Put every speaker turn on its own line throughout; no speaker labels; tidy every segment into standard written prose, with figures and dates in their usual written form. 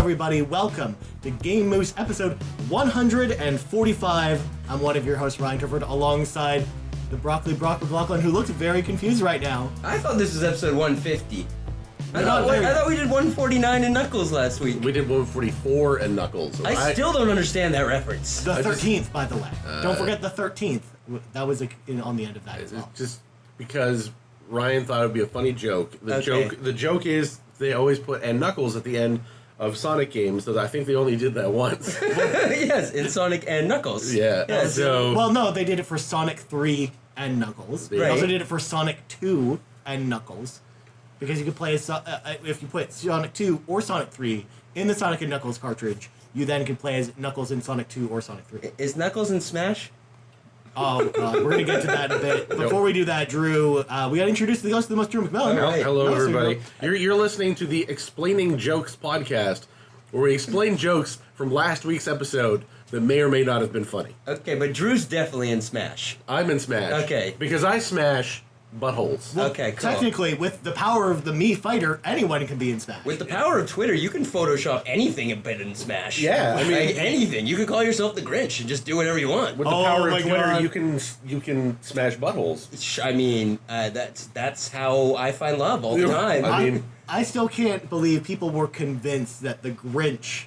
everybody. Welcome to Game Moose episode 145. I'm one of your hosts, Ryan Turford, alongside the Broccoli Brock McLaughlin, who looks very confused right now.
I thought this was episode 150. I thought we did 149 and Knuckles last week.
We did 144 and Knuckles.
I still don't understand that reference.
The 13th, by the way. Don't forget the 13th. That was on the end of that as well.
Just because Ryan thought it would be a funny joke.
Okay.
The joke is they always put and Knuckles at the end of Sonic games, so I think they only did that once.
Yes, in Sonic and Knuckles.
Yeah.
Yes.
So
Well, no, they did it for Sonic 3 and Knuckles. They also did it for Sonic 2 and Knuckles. Because you could play, if you put Sonic 2 or Sonic 3 in the Sonic and Knuckles cartridge, you then can play as Knuckles in Sonic 2 or Sonic 3.
Is Knuckles in Smash?
Oh, God. We're going to get to that in a bit. Before we do that, Drew, we got to introduce the host of the most, Drew McMillan.
Right.
hello,
No, so
everybody. You're listening to the Explaining Jokes podcast, where we explain jokes from last week's episode that may or may not have been funny.
Okay, but Drew's definitely in Smash.
I'm in Smash.
Okay.
Because I smash buttholes.
Well,
Okay, cool.
Technically, with the power of the Mii fighter, anyone can be in Smash.
With the power of Twitter, you can Photoshop anything and put it in Smash.
Yeah, I mean-
Like, anything. You can call yourself the Grinch and just do whatever you want.
With the
Oh
power
my
of Twitter,
God.
you can smash buttholes.
I mean, that's how I find love all the time.
I still can't believe people were convinced that the Grinch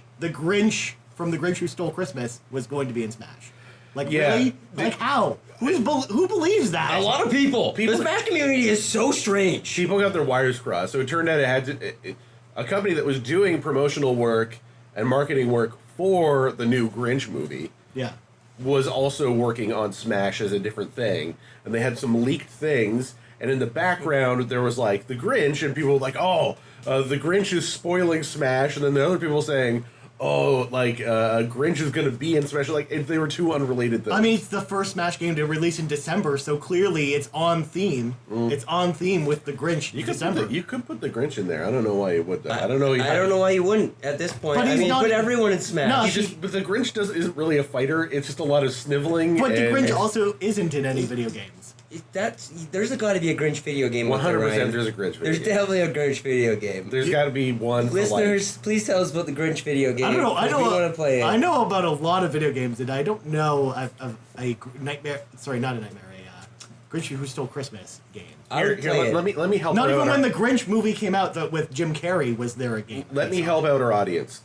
from The Grinch Who Stole Christmas was going to be in Smash. Like,
Yeah.
really? Like, how? Who believes that?
A lot of people. The Smash community is so strange.
People got their wires crossed, so it turned out a company that was doing promotional work and marketing work for the new Grinch movie
Yeah.
was also working on Smash as a different thing, and they had some leaked things, and in the background there was like the Grinch, and people were like, the Grinch is spoiling Smash, and then the other people saying, Grinch is going to be in Smash. Like, they were two unrelated things.
I mean, it's the first Smash game to release in December, so clearly it's on theme. It's on theme with the Grinch in December.
You could put the Grinch in there. I don't know why you would. I don't know
why you wouldn't at this point.
But
I
he's
mean,
not-
put everyone in Smash.
No,
But the Grinch isn't really a fighter. It's just a lot of sniveling.
But the
and-
Grinch also isn't in any video games.
There's got to be a Grinch video game.
100% there's a Grinch video
There's
game.
definitely a Grinch video game.
There's got to be one for
Listeners, please tell us about the Grinch video game.
I don't know.
We want to play it.
I know about a lot of video games, and I don't know of a nightmare. Sorry, not a nightmare. A Grinch Who Stole Christmas game.
I would play it.
Let me help.
Not
out
even
our-
when the Grinch movie came out with Jim Carrey was there a game.
Let me help out our audience.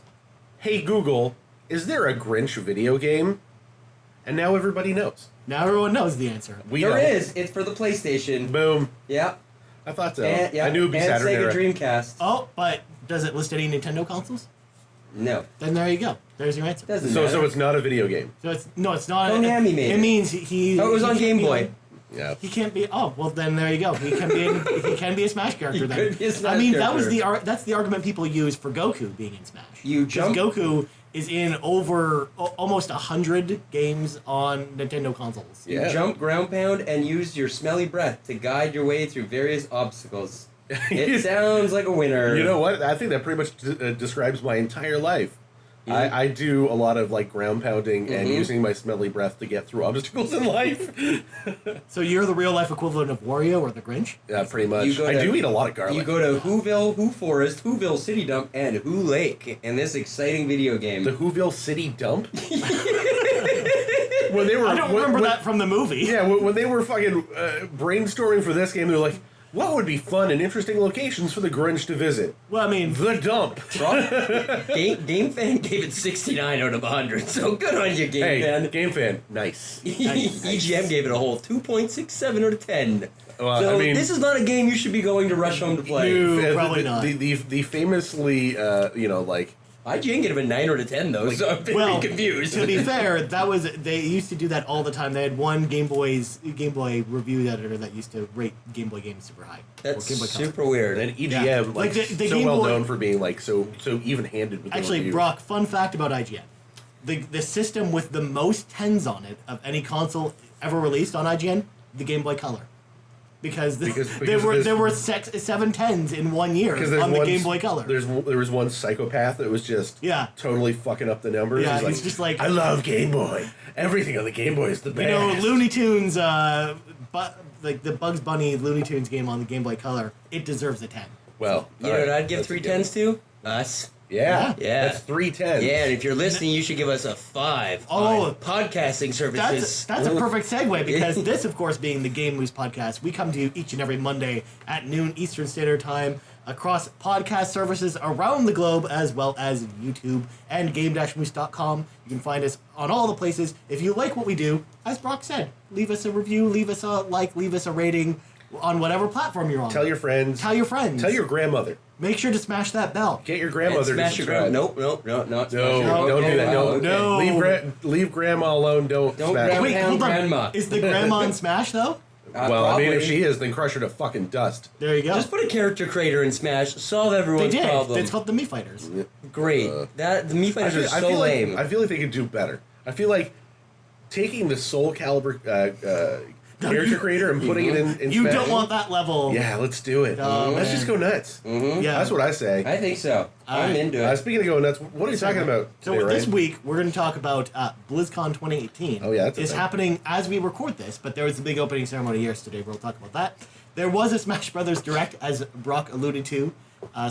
Hey Google, is there a Grinch video game? And now everybody knows.
Now everyone knows the answer.
There
There is. It's for the PlayStation.
Boom.
Yeah.
I thought so.
And, yeah.
I knew it'd be
and
Saturday.
Sega
Right?
Dreamcast.
Oh, but does it list any Nintendo consoles?
No.
Then there you go. There's your answer.
Doesn't
So
matter.
it's not a video game.
So it's it's not.
Konami made
it
it.
means he.
Oh, it was
he
on
can't
Game
be
Boy.
Yeah.
He can't be. Oh, well then there you go. He can be a Smash character.
He
then.
could be a Smash
I mean,
character.
that's the argument people use for Goku being in Smash.
You
Because
jump.
Goku is in over almost 100 games on Nintendo consoles.
You
Yeah.
jump, ground pound, and use your smelly breath to guide your way through various obstacles. It sounds like a winner.
You know what? I think that pretty much describes my entire life.
Mhm.
I do a lot of like ground pounding and
Mhm.
using my smelly breath to get through obstacles in life.
So you're the real life equivalent of Wario or the Grinch?
Yeah, pretty much.
You go
I
to-
do eat a lot of garlic.
You go to Whoville, Who Forest, Whoville City Dump, and Who Lake in this exciting video game.
The Whoville City Dump. When they were,
I don't remember that from the movie.
Yeah, when they were fucking brainstorming for this game, they were like, "What would be fun and interesting locations for the Grinch to visit?"
Well, I mean,
The dump.
Game Fan gave it 69 out of 100, so good on you, Game
Hey,
Fan.
Game Fan, nice.
EGM gave it a whole 2.67 out of 10.
Well,
So
I mean,
this is not a game you should be going to rush home to play.
No. Probably not.
The famously, like,
IGN gave it a 9 out of 10 though, so I'm very
well,
confused.
to be fair, they used to do that all the time. They had one Game Boy review editor that used to rate Game Boy games super high.
That's
Or Game Boy Color.
super weird.
and EGM,
Yeah.
like,
Like the
so
Game
well
Boy-
known for being like so even-handed with the
Actually,
reviews.
Brock, fun fact about IGN. The system with the most 10s on it of any console ever released on IGN, the Game Boy Color. Because there were 7 10s in 1 year on the Game Boy Color.
There was one psychopath that was just totally fucking up the numbers.
Yeah,
He's
he's just like,
I love Game Boy. Everything on the Game Boy is the best.
You know, Looney Tunes, like the Bugs Bunny Looney Tunes game on the Game Boy Color, it deserves a 10.
Well,
You know what I'd give
that's a
3
given.
10s to? Us.
Yeah.
Yeah.
That's 310.
Yeah, and if you're listening, you should give us a 5
Oh.
on podcasting services.
That's a perfect segue because this, of course, being the Game Moose podcast, we come to you each and every Monday at noon Eastern Standard Time across podcast services around the globe, as well as YouTube and game-moose.com. You can find us on all the places. If you like what we do, as Brock said, leave us a review, leave us a like, leave us a rating on whatever platform you're on.
Tell your friends.
Tell your friends.
Tell your grandmother.
Make sure to smash that bell.
Get your grandmother
Smash
to
your
subscribe.
Nope, not
No,
smash
don't do that.
Oh,
No,
okay.
leave grandma alone. Don't smash.
grab-
Wait, hold on.
Grandma.
Is the grandma in Smash, though?
Well, I mean, if
Probably.
she is, then crush her to fucking dust.
There you go.
Just put a character creator in Smash, solve
They
everyone's
did.
problem.
It's called the Mii Fighters.
Great. The Mii Fighters are so lame.
I feel like they could do better. I feel like taking the Soul Calibur character creator and putting it in
You
Smash.
don't want that level.
Yeah, let's do it.
Oh,
Let's
man.
just go nuts.
Yeah.
That's what I say.
I think so. I'm
Alright.
into it.
Speaking of going nuts, what are you talking about
So
today,
this
Ryan?
week we're going to talk about BlizzCon 2018.
Oh, yeah, that's a
is
thing.
happening as we record this, but there was a big opening ceremony yesterday. We'll talk about that. There was a Smash Brothers Direct, as Brock alluded to.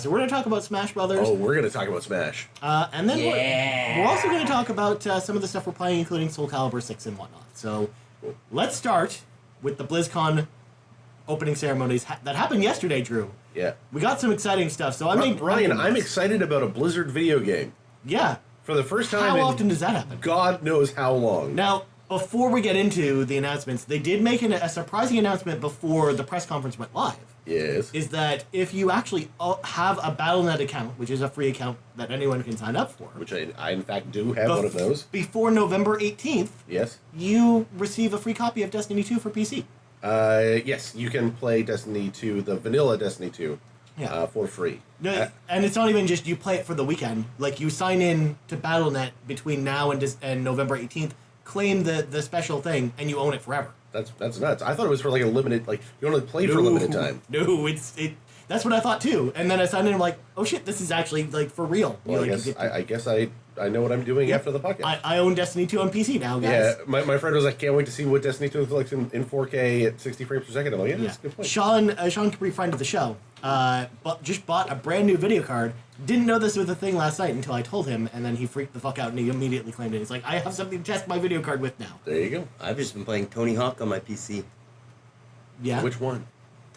So we're going to talk about Smash Brothers,
Oh, we're going to talk about Smash.
and then
Yeah.
we're also going to talk about some of the stuff we're playing, including Soul Calibur 6 and whatnot. So let's start with the BlizzCon opening ceremonies that happened yesterday, Drew.
Yeah.
We got some exciting stuff. So
Ryan, I'm excited about a Blizzard video game.
Yeah.
For the first time
How
in
often does that happen?
God knows how long.
Now, before we get into the announcements, they did make a surprising announcement before the press conference went live.
Yes.
Is that if you actually have a Battle.net account, which is a free account that anyone can sign up for,
Which I in fact do have one of those.
before November 18th,
Yes.
you receive a free copy of Destiny 2 for PC.
Yes, you can play Destiny 2, the vanilla Destiny 2,
Yeah.
for free.
No, and it's not even just you play it for the weekend. Like, you sign in to Battle.net between now and November 18th, claim the special thing, and you own it forever.
That's nuts. I thought it was for like a limited, like you only play for a limited time.
No, that's what I thought too. And then I signed in, I'm like, oh shit, this is actually like for real.
Well,
You,
I
like,
guess
you get to-
I guess I know what I'm doing after the podcast.
I own Destiny 2 on PC now,
Yeah,
guys.
my friend was like, can't wait to see what Destiny 2 looks like in 4K at 60 frames per second. I'm like, yeah, that's a good point.
Sean Capri, friend of the show, just bought a brand new video card. Didn't know this was a thing last night until I told him, and then he freaked the fuck out and he immediately claimed it. He's like, I have something to test my video card with now.
There you go.
I've just been playing Tony Hawk on my PC.
Yeah.
Which one?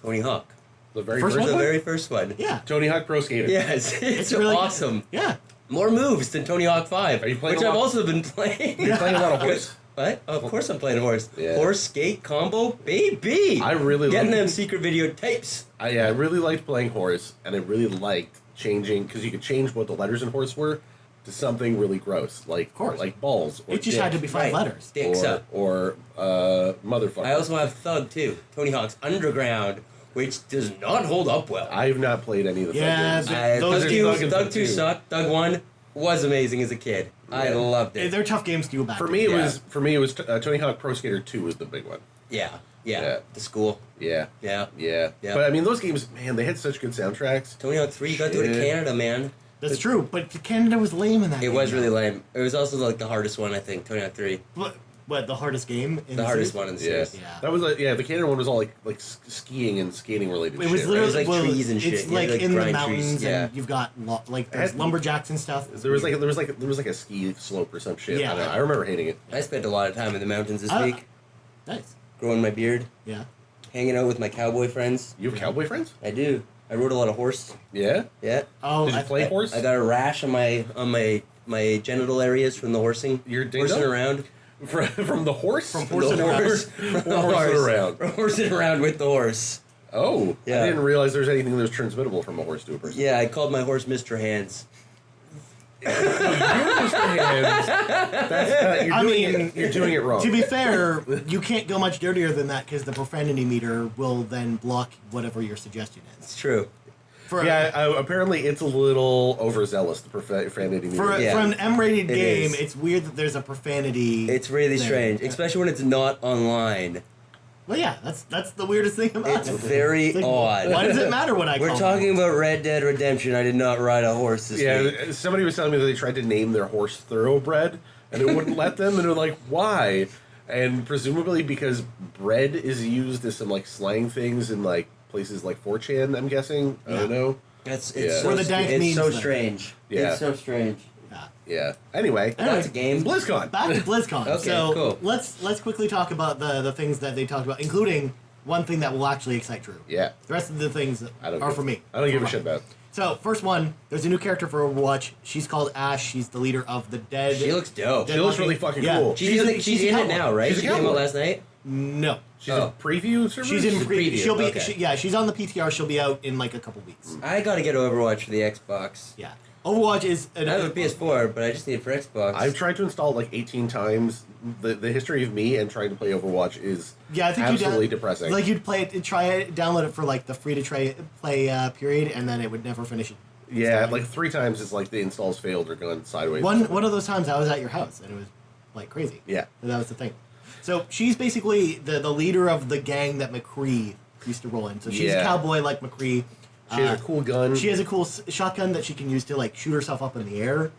Tony Hawk.
The very
First
first
The
one?
very first one.
Yeah.
Tony Hawk Pro Skater.
Yes, it's
really
awesome.
Yeah.
More moves than Tony Hawk 5,
Are you playing
which
a
I've
lot-
also been playing.
You're playing a lot of horse.
What? Oh, of course I'm playing horse.
Yeah.
Horse, skate, combo, baby!
I really
Getting
like-
them secret video tapes.
I really liked playing horse, and I really liked changing, because you could change what the letters in horse were to something really gross, like
course.
like balls. Or
It just
dick,
had to be 5
Right.
letters.
Dicks up.
or motherfucker.
I also have Thug too. Tony Hawk's Underground, which does not hold up well.
I've not played any of the
Yeah,
Thug games.
those
Thug
are
2,
Thug and
Thug
Thug
2
2.
sucked. Thug 1 was amazing as a kid. I
Yeah.
loved it.
They're tough games to go back
For
to.
me,
Yeah.
it was Tony Hawk Pro Skater 2 was the big one.
Yeah.
Yeah.
The school.
Yeah.
Yeah.
Yeah.
Yeah.
But I mean, those games, man, they had such good soundtracks.
Tony Hawk 3, you gotta do it in
Shit.
Canada, man.
That's true, but Canada was lame in that
It
game,
was
though.
really lame. It was also like the hardest one, I think. Tony Hawk 3.
What, the hardest game? In
The hardest
series?
one in the
Yeah.
series.
Yeah.
That was the Canada one was all like skiing and skating related.
It was
shit,
literally
right?
was like
well,
trees and shit.
It's
You
like
had, like,
in the
grind
mountains,
trees, yeah.
and you've got there's
had-
lumberjacks and stuff.
There was like a ski slope or some shit.
Yeah.
I don't know. I remember hating it.
I spent a lot of time in the mountains this
I-
week,
Nice.
growing my beard,
Yeah.
hanging out with my cowboy friends.
You have cowboy friends?
I do. I rode a lot of horse.
Yeah.
Yeah.
Oh,
Did you play horse?
I got a rash on my genital areas from the horsing.
Your dingo?
horsing around.
From the horse.
From
The
horsing around.
horse. From the
Or horsing around.
Horsing around with the horse.
Oh,
Yeah.
I didn't realize there's anything that was transmittable from a horse to a person.
Yeah, I called my horse Mr. Hands.
You're doing it wrong.
To be fair, you can't go much dirtier than that because the profanity meter will then block whatever your suggestion is.
It's true.
For
Apparently it's a little overzealous, the profanity meter.
for,
Yeah.
for an M-rated
It
game,
is.
it's weird that there's a profanity.
It's really
thing.
strange, especially when it's not online.
Well, yeah, that's the weirdest thing about
It's
it.
very
It's like,
odd.
Why does it matter what I
We're
call
talking
it?
about Red Dead Redemption. I did not ride a horse this week.
Yeah, somebody was telling me that they tried to name their horse Thoroughbred, and it wouldn't let them, and they're like, why? And presumably because bread is used as some like slang things in like places like 4chan, I'm guessing. I don't know.
It's
Yeah.
so
Where the dank
it's
means
so
that.
strange.
Yeah.
It's so strange.
Yeah.
Yeah. Anyway,
That's a game.
BlizzCon.
Back to BlizzCon.
Okay,
so
cool.
let's quickly talk about the things that they talked about, including one thing that will actually excite Drew.
Yeah.
The rest of the things are for me.
I don't give a shit about.
So first one, there's a new character for Overwatch. She's called Ashe. She's the leader of the dead.
She looks dope.
Dead
She looks
Monkey.
really fucking
Yeah.
cool.
She's in it
cowboy.
now, right?
She's a
She came
cowboy.
out last night.
No.
She's
Oh.
a preview server?
She's in
She's a
preview.
preview,
She'll be.
okay.
She's on the PTR. She'll be out in like a couple weeks.
I gotta get Overwatch for the Xbox.
Yeah. Overwatch is.
I have a PS4, but I just need it for Xbox.
I've tried to install it like 18 times. The history of me and trying to play Overwatch is
Yeah, I think
absolutely depressing.
Like you'd play it, try it, download it for like the free to play period, and then it would never finish it.
yeah, like 3 times it's like the installs failed or gone sideways.
One of those times I was at your house and it was like crazy.
Yeah.
And that was the thing. So she's basically the leader of the gang that McCree used to roll in. So she's a
Yeah.
cowboy like McCree.
She has a cool gun.
She has a cool shotgun that she can use to like shoot herself up in the air.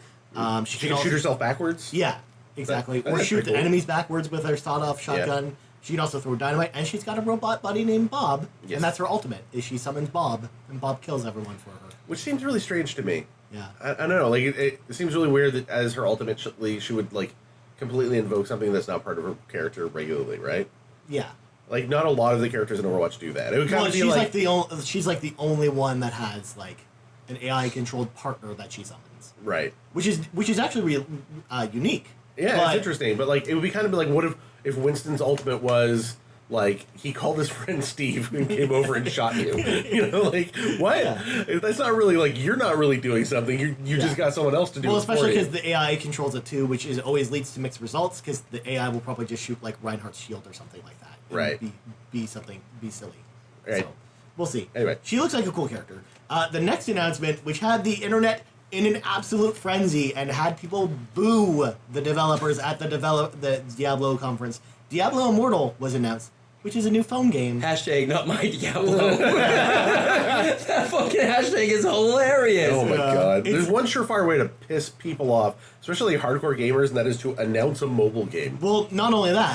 She
She can
also-
shoot herself backwards.
Yeah, exactly.
That's
Or
pretty
shoot the
cool.
enemies backwards with her sawed-off shotgun. She can also throw dynamite, and she's got a robot buddy named Bob,
Yes.
and that's her ultimate. Is she summons Bob, and Bob kills everyone for her.
Which seems really strange to me.
Yeah.
I don't know. Like it seems really weird that as her ultimate, she would like completely invoke something that's not part of her character regularly, right?
Yeah.
Like not a lot of the characters in Overwatch do that. It would kind
Well,
of be
she's like the only one that has like an AI controlled partner that she summons,
right.
which is actually real unique.
Yeah,
But-
it's interesting, but like it would be kind of like what if Winston's ultimate was like he called his friend Steve and came over and shot you? You know, like what?
Yeah.
That's not really like you're not really doing something. You
Yeah.
just got someone else to do.
Well,
it for
especially
you.
because the AI controls it too, which is always leads to mixed results. Because the AI will probably just shoot like Reinhardt's shield or something like that, and
Right.
Be silly.
Right.
So we'll see.
Anyway.
she looks like a cool character. The next announcement, which had the internet in an absolute frenzy and had people boo the developers at the Diablo conference, Diablo Immortal was announced, which is a new phone game.
Hashtag not my Diablo. That fucking hashtag is hilarious.
Oh my
Yeah.
god!
It's-
There's one surefire way to piss people off, especially hardcore gamers, and that is to announce a mobile game.
Well, not only that,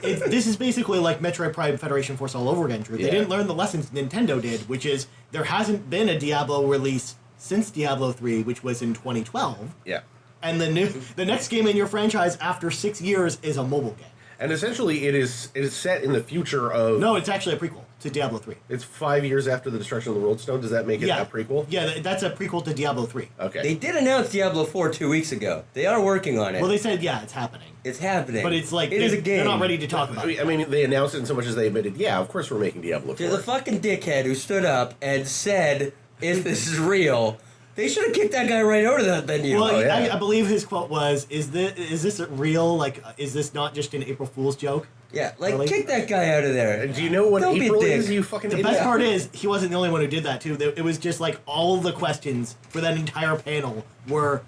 this is basically like Metroid Prime Federation Force all over again, Drew. They
Yeah.
didn't learn the lessons Nintendo did, which is there hasn't been a Diablo release since Diablo 3, which was in 2012.
Yeah.
And the next game in your franchise after 6 years is a mobile game.
And essentially, it is set in the future of.
No, it's actually a prequel to Diablo 3.
It's 5 years after the destruction of the World Stone. Does that make it
Yeah.
a prequel?
Yeah, that's a prequel to Diablo 3.
Okay.
They did announce Diablo 4 2 weeks ago. They are working on it.
Well, they said, yeah, it's happening.
It's happening.
But it's like,
it is a game.
they're not ready to talk about it.
I mean, they announced it in so much as they admitted, yeah, of course we're making Diablo 4.
There's a fucking dickhead who stood up and said, if this is real, they should have kicked that guy right out of that venue.
Well,
Oh, yeah.
I believe his quote was, is this real? Like, is this not just an April Fool's joke?
yeah, like,
Really?
kick that guy out of there.
And do you know what
Don't be a
April
dick.
is, you fucking
The
idiot?
best part is, he wasn't the only one who did that, too. It was just like all the questions for that entire panel were,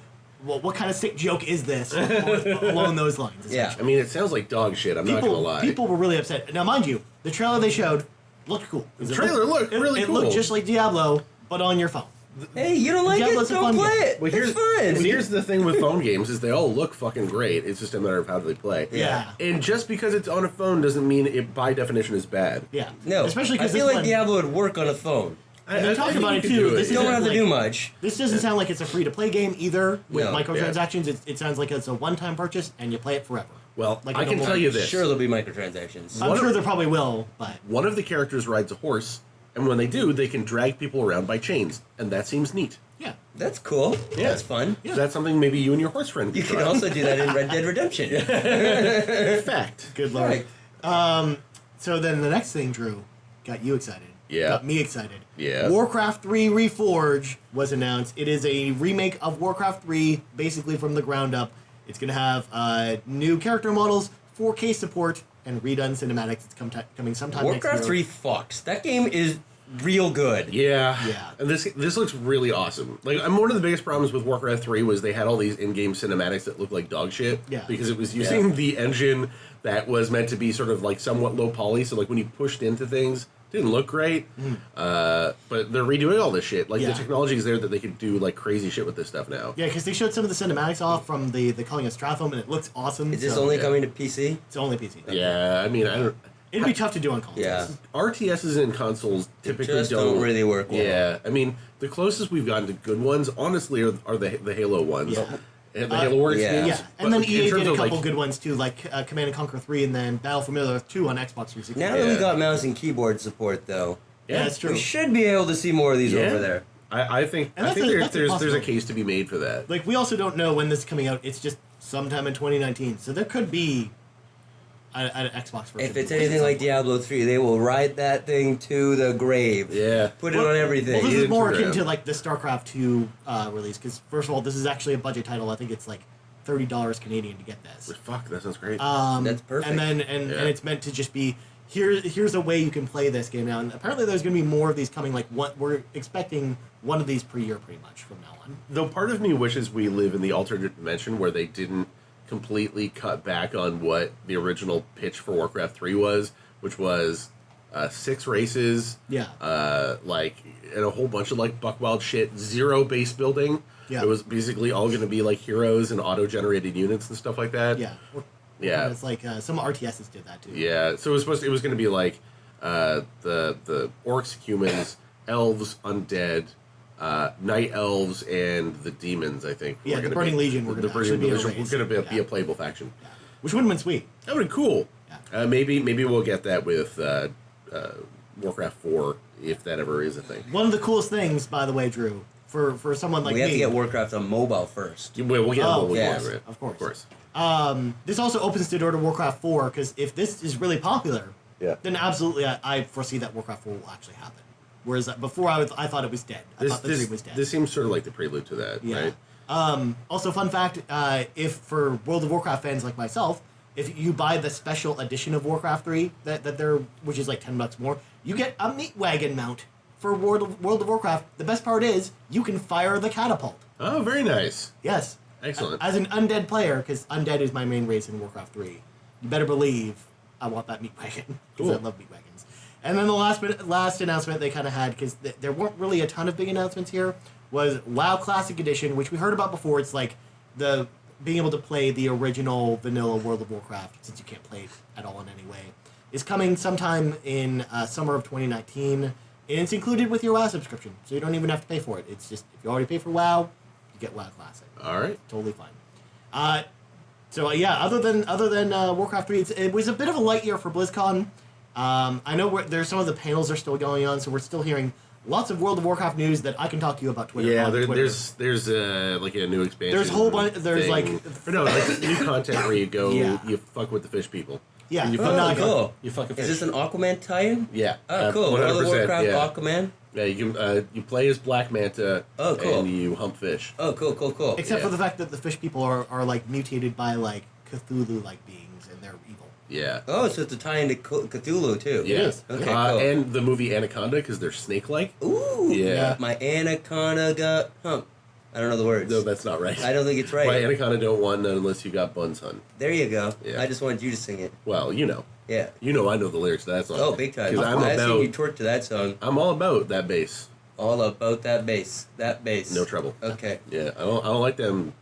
well, what kind of sick joke is this? Along those lines.
Yeah.
I mean, it sounds like dog shit, I'm not gonna lie.
People were really upset. Now, mind you, the trailer they showed looked cool.
The trailer looked really
It
cool.
looked just like Diablo, but on your phone.
Hey, you don't like
Diablo's
it?
a
Don't
fun
play
game.
it.
Well,
It's fun.
here's the thing with phone games is they all look fucking great. It's just a matter of how do they play.
Yeah.
And just because it's on a phone doesn't mean it by definition is bad.
Yeah.
No,
Especially
I
because
feel
this
like
one,
Diablo would work on a phone.
And they talked
think
about
you
it
could
too.
do
This
You don't
isn't
have to
like-
do much.
This doesn't sound like it's a free-to-play game either with
No.
microtransactions. It sounds like it's a one-time purchase and you play it forever.
Well,
Like a
I can
normal
tell
game.
you this.
Sure, there'll be microtransactions.
I'm
One
sure
of-
there probably will, but
One of the characters rides a horse, and when they do, they can drag people around by chains, and that seems neat.
yeah.
That's cool.
Yeah.
That's fun.
Yeah.
So that's something maybe you and your horse friend
You
could
can
try.
also do that in Red Dead Redemption.
Fact.
Good lord.
Right.
So then the next thing, Drew, got you excited.
Yeah.
Got me excited.
Yeah.
Warcraft 3 Reforge was announced. It is a remake of Warcraft 3, basically from the ground up. It's going to have new character models, 4K support, and redone cinematics. It's coming sometime
Warcraft
next year.
3 fucks. That game is real good.
Yeah.
Yeah.
And this looks really awesome. Like, one of the biggest problems with Warcraft 3 was they had all these in-game cinematics that looked like dog shit.
Yeah.
Because it was using the engine that was meant to be sort of like somewhat low poly. So like when you pushed into things, it didn't look great. But they're redoing all this shit. Like
Yeah.
the technology is there that they could do like crazy shit with this stuff now.
Yeah, because they showed some of the cinematics off from the Calling of Stratham, and it looks awesome.
Is this
so
only
yeah.
coming to PC?
It's only PC.
Yeah. I mean, I don't.
It'd be tough to do on consoles.
Yeah.
RTSs in consoles typically
just don't really work well.
Yeah, I mean, the closest we've gotten to good ones, honestly, are the Halo ones.
Yeah.
And the Halo Works
yeah.
games.
Yeah, and then
But in
EA
terms
did a
of,
couple
like,
good ones too, like Command and Conquer 3 and then Battlefield Earth 2 on Xbox 360.
Now that we
Yeah.
got mouse and keyboard support, though,
yeah, that's true.
we should be able to see more of these
Yeah.
over there.
I think
And
I
that's
think
a- that's a
there's a
possibility.
case to be made for that.
Like, we also don't know when this is coming out. It's just sometime in 2019. So there could be an Xbox version.
If it's anything like Diablo 3, they will ride that thing to the grave.
Yeah.
Put it on everything.
Well, this is more
Instagram.
akin to like the StarCraft 2 release, because first of all, this is actually a budget title. I think it's like $30 Canadian to get this.
Fuck, that sounds great.
That's perfect.
And then and it's meant to just be here's a way you can play this game now. And apparently there's going to be more of these coming. Like we're expecting one of these per year pretty much from now on.
Though part of me wishes we live in the alternate dimension where they didn't completely cut back on what the original pitch for Warcraft 3 was, which was 6 races,
Yeah.
and a whole bunch of like buck wild shit, 0 base building.
Yeah.
It was basically all going to be like heroes and auto-generated units and stuff like that.
Yeah.
Yeah.
It's like some RTSs did that too.
Yeah, so it was going to be like the orcs, humans, elves, undead, night elves, and the demons. I think.
Yeah,
were
the
gonna
Burning
be,
Legion were
the
gonna
Burning
actually be a
Legion
race.
were going to be
Yeah.
a playable faction.
Yeah. Which would have been sweet.
That would be cool.
Yeah.
Maybe we'll get that with Warcraft 4 if that ever is a thing.
One of the coolest things, by the way, Drew, for someone like
we
me.
have to get Warcraft on mobile first.
We'll get
Oh,
we'll
yes,
get it.
of course.
Of course.
This also opens the door to Warcraft 4, because if this is really popular,
Yeah.
then absolutely I foresee that Warcraft 4 will actually happen. Whereas before I thought it was dead. I thought the dream was dead.
This seems sort of like the prelude to that,
Yeah.
right?
Also, fun fact: if for World of Warcraft fans like myself, if you buy the special edition of Warcraft 3, which is like $10 more, you get a meat wagon mount for World of Warcraft. The best part is you can fire the catapult.
Oh, very nice.
Yes.
Excellent.
As an undead player, because undead is my main race in Warcraft 3, you better believe I want that meat wagon, because I
Cool.
love meat wagons. And then the last announcement they kind of had, because there weren't really a ton of big announcements here, was WoW Classic Edition, which we heard about before. It's like the being able to play the original vanilla World of Warcraft, since you can't play it at all in any way, is coming sometime in summer of 2019, and it's included with your WoW subscription, so you don't even have to pay for it. It's just, if you already pay for WoW, you get WoW Classic.
All right.
Totally fine. So yeah, other than Warcraft 3, it was a bit of a light year for BlizzCon. I know there's some of the panels are still going on, so we're still hearing lots of World of Warcraft news that I can talk to you about Twitter.
Yeah,
on Twitter.
there's like a new expansion.
There's a whole bunch. There's
thing.
like
Or no, like new content where you go,
Yeah.
you fuck with the fish people.
yeah,
And you
but
fuck,
not-
cool.
You fuck a fish.
Is this an Aquaman tie-in?
Yeah.
Oh, cool. World of
100%,
Warcraft
yeah.
Aquaman?
Yeah, you can you play as Black Manta.
Oh, cool.
And you hump fish.
Oh, cool.
except for
Yeah.
the fact that the fish people are like mutated by like Cthulhu-like beings, and they're evil.
Yeah.
Oh, so it's a tie-in to Cthulhu, too.
Yeah.
is.
Okay, cool.
And the movie Anaconda, because they're snake-like.
Ooh.
Yeah.
My anaconda got hump. I don't know the words.
No, that's not right.
I don't think it's right.
My Anaconda don't want none unless you got buns, hun.
There you go.
Yeah.
I just wanted you to sing it.
Well, you know.
Yeah.
You know I know the lyrics to that song.
Oh, big time.
'Cause
I've seen you twerk to that song.
I'm all about that bass.
All about that bass. That bass.
No trouble.
Okay.
Yeah, I don't like them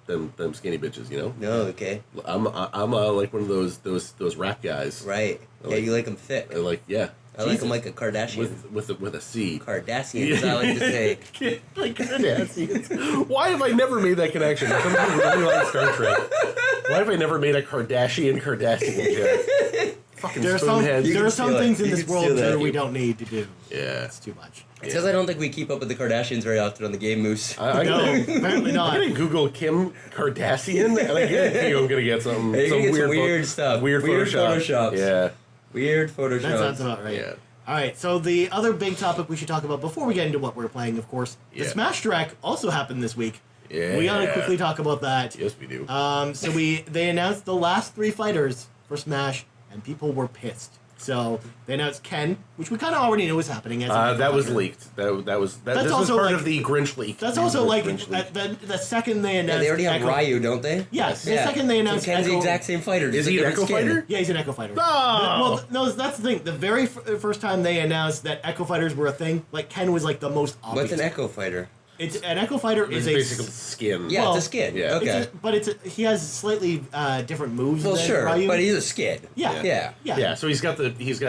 skinny bitches, you know.
No, okay.
I'm like one of those rap guys.
Right.
I
Yeah,
like-
you like them thick.
I like yeah.
I like them like a Kardashian.
with a C.
Kardashian, as I like to say.
Like Kardashians. Why have I never made that connection? Some people really like Star Trek. Why have I never made a Kardashian joke? Fucking
There are some
spoonheads.
You
there
can
are some
steal it.
things in
You
this
can
world
steal that.
that we don't need to do.
Yeah.
It's too much.
It says I don't think we keep up with the Kardashians very often on the Game Moose.
I
No, apparently
I'm
not.
gonna Google Kim Kardashian, and I guarantee you I'm gonna get some
Hey, you get some
weird,
weird stuff.
Weird
Weird
Photoshop.
Photoshops.
Yeah.
Weird Photoshop.
That sounds about right.
Yeah.
All right, so the other big topic we should talk about before we get into what we're playing, of course, the
Yeah.
Smash Direct also happened this week.
Yeah.
We gotta quickly talk about that.
Yes, we do.
So they announced the last 3 fighters for Smash, and people were pissed. So they announced Ken, which we kind of already knew was happening. As a
That was
fighter.
leaked. This was
also
part
like-
of the Grinch leak.
That's also like
Grinch leak.
the second they
Yeah,
announced.
they already have
Echo,
Ryu, don't they?
Yes, the second they announced
so Ken's the
Echo-
exact same fighter. just
Is
a
he an
different
Echo
skin.
fighter?
Yeah, he's an Echo Fighter.
Oh!
Well, no, that's the thing. The very first time they announced that Echo Fighters were a thing, like Ken was like the most obvious.
What's an Echo fighter?
It's an Echo Fighter
It's
is
basically skin.
Yeah,
Well,
it's a skid.
yeah.
Okay.
He has slightly different moves.
Well,
than
sure,
Ryu.
but he's a skid.
Yeah.
Yeah.
Yeah, so he's got the fire.
He's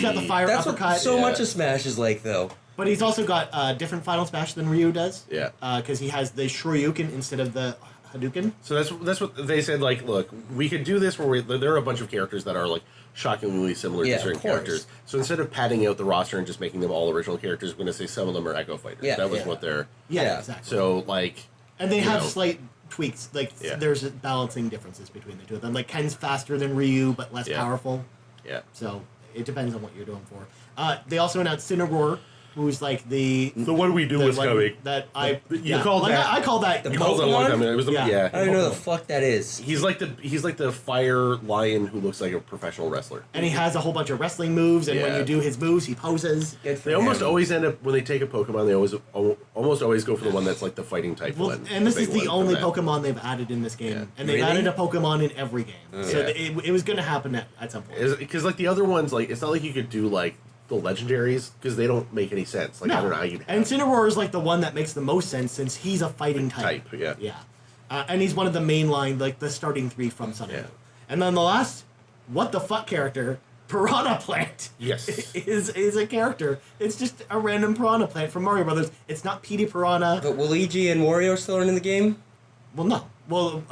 got the fire
That's
uppercut.
what so
Yeah.
much of Smash is like, though.
But he's also got a different Final Smash than Ryu does.
Yeah.
Because he has the Shoryuken instead of the Hadouken.
So that's what they said. Like, look, we could do this where there are a bunch of characters that are like shockingly similar
Yeah,
to certain
of course.
characters. So instead of padding out the roster and just making them all original characters, we're going to say some of them are Echo Fighters.
Yeah,
that was
yeah.
what they're.
Yeah,
Yeah.
exactly.
So like.
And they
you
have
know.
slight tweaks. Like,
Yeah.
there's balancing differences between the two of them. Like, Ken's faster than Ryu, but less
Yeah.
powerful.
Yeah.
So, it depends on what you're doing for. They also announced Cineroar, who's like the...
So what do we do
the
with
one
coming?
that I...
You called
like,
that-
I call that...
The
You called it a long
Pokemon?
time ago. It was the,
Yeah.
yeah.
I don't even know the fuck that is.
He's like the fire lion who looks like a professional wrestler.
And he has a whole bunch of wrestling moves, and when
Yeah.
you do his moves, he poses.
Good for
They almost
him.
always end up when they take a Pokemon. They almost always go for the one that's like the fighting type
Well,
one.
and this is
big
the
one
only
from that.
Pokemon they've added in this game.
Yeah.
And they've
Really?
added a Pokemon in every game. So
Yeah.
it was going to happen at some point.
Because like the other ones, like it's not like you could do like the legendaries because they don't make any sense. Like I don't know how you
And Cineroar is like the one that makes the most sense since he's a fighting type.
Yeah.
Yeah. And he's one of the main line, like the starting three from Sun and
Yeah.
Moon. And then the last, what the fuck character, Piranha Plant.
Yes.
is a character. It's just a random Piranha Plant from Mario Brothers. It's not Petey Piranha.
But Luigi and Wario still aren't in the game?
Well, no. Well,